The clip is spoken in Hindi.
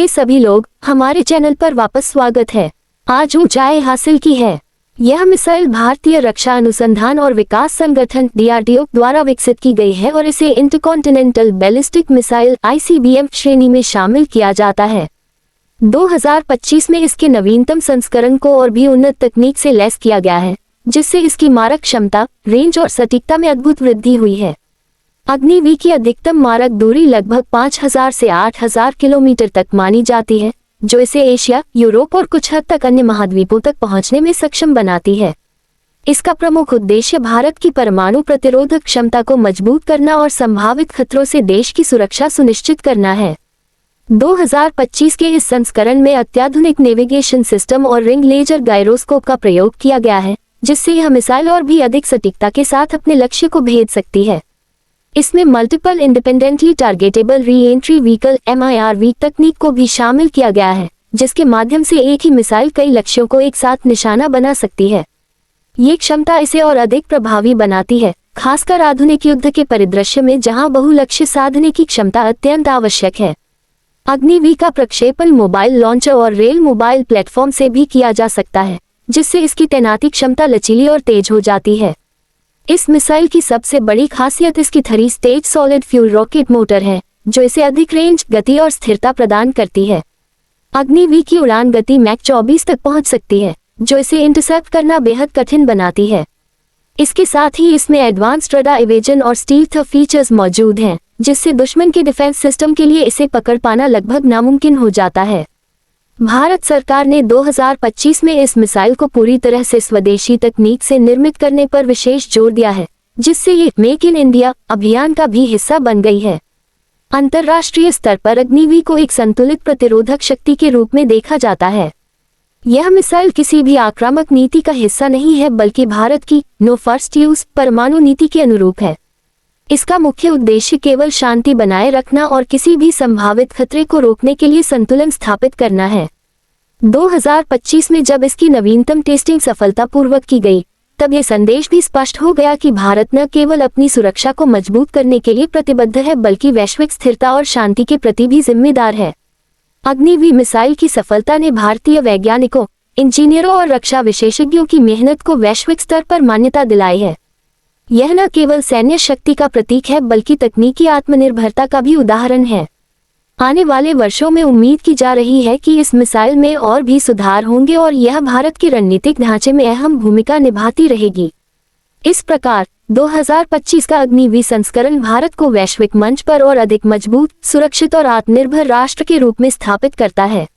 हे सभी लोग, हमारे चैनल पर वापस स्वागत है। आज ऊंचाई हासिल की है। यह मिसाइल भारतीय रक्षा अनुसंधान और विकास संगठन DRDO द्वारा विकसित की गई है और इसे इंटरकॉन्टिनेंटल बैलिस्टिक मिसाइल ICBM श्रेणी में शामिल किया जाता है। 2025 में इसके नवीनतम संस्करण को और भी उन्नत तकनीक से लैस किया गया है, जिससे इसकी मारक क्षमता, रेंज और सटीकता में अद्भुत वृद्धि हुई है। अग्नि-V की अधिकतम मारक दूरी लगभग 5000 से 8000 किलोमीटर तक मानी जाती है, जो इसे एशिया, यूरोप और कुछ हद तक अन्य महाद्वीपों तक पहुंचने में सक्षम बनाती है। इसका प्रमुख उद्देश्य भारत की परमाणु प्रतिरोधक क्षमता को मजबूत करना और संभावित खतरों से देश की सुरक्षा सुनिश्चित करना है। 2025 के इस संस्करण में अत्याधुनिक नेविगेशन सिस्टम और रिंग लेजर गायरोस्कोप का प्रयोग किया गया है, जिससे यह मिसाइल और भी अधिक सटीकता के साथ अपने लक्ष्य को भेद सकती है। इसमें multiple independently targetable re-entry vehicle MIRV तकनीक को भी शामिल किया गया है, जिसके माध्यम से एक ही मिसाइल कई लक्ष्यों को एक साथ निशाना बना सकती है। ये क्षमता इसे और अधिक प्रभावी बनाती है, खासकर आधुनिक युद्ध के परिदृश्य में जहां बहुलक्ष्य साधने की क्षमता अत्यंत आवश्यक है। अग्नि-V का प्रक्षेपण मोबाइल लॉन्चर और रेल मोबाइल प्लेटफॉर्म से भी किया जा सकता है, जिससे इसकी तैनाती क्षमता लचीली और तेज हो जाती है। इस मिसाइल की सबसे बड़ी खासियत इसकी 3 stage solid fuel rocket motor है, जो इसे अधिक रेंज, गति और स्थिरता प्रदान करती है। अग्नि-V की उड़ान गति मैक 24 तक पहुंच सकती है, जो इसे इंटरसेप्ट करना बेहद कठिन बनाती है। इसके साथ ही इसमें एडवांस्ड रडार इवेजन और स्टील्थ फीचर्स मौजूद हैं, जिससे दुश्मन के डिफेंस सिस्टम के लिए इसे पकड़ पाना लगभग नामुमकिन हो जाता है। भारत सरकार ने 2025 में इस मिसाइल को पूरी तरह से स्वदेशी तकनीक से निर्मित करने पर विशेष जोर दिया है, जिससे ये मेक इन इंडिया अभियान का भी हिस्सा बन गई है। अंतर्राष्ट्रीय स्तर पर अग्नि-V को एक संतुलित प्रतिरोधक शक्ति के रूप में देखा जाता है। यह मिसाइल किसी भी आक्रामक नीति का हिस्सा नहीं है, बल्कि भारत की नो फर्स्ट यूज परमाणु नीति के अनुरूप है। इसका मुख्य उद्देश्य केवल शांति बनाए रखना और किसी भी संभावित खतरे को रोकने के लिए संतुलन स्थापित करना है। 2025 में जब इसकी नवीनतम टेस्टिंग सफलतापूर्वक की गई, तब ये संदेश भी स्पष्ट हो गया कि भारत न केवल अपनी सुरक्षा को मजबूत करने के लिए प्रतिबद्ध है, बल्कि वैश्विक स्थिरता और शांति के प्रति भी जिम्मेदार है। अग्नि-V मिसाइल की सफलता ने भारतीय वैज्ञानिकों, इंजीनियरों और रक्षा विशेषज्ञों की मेहनत को वैश्विक स्तर पर मान्यता दिलाई है। यह न केवल सैन्य शक्ति का प्रतीक है, बल्कि तकनीकी आत्मनिर्भरता का भी उदाहरण है। आने वाले वर्षों में उम्मीद की जा रही है कि इस मिसाइल में और भी सुधार होंगे और यह भारत के रणनीतिक ढांचे में अहम भूमिका निभाती रहेगी। इस प्रकार 2025 का अग्नि-V संस्करण भारत को वैश्विक मंच पर और अधिक मजबूत, सुरक्षित और आत्मनिर्भर राष्ट्र के रूप में स्थापित करता है।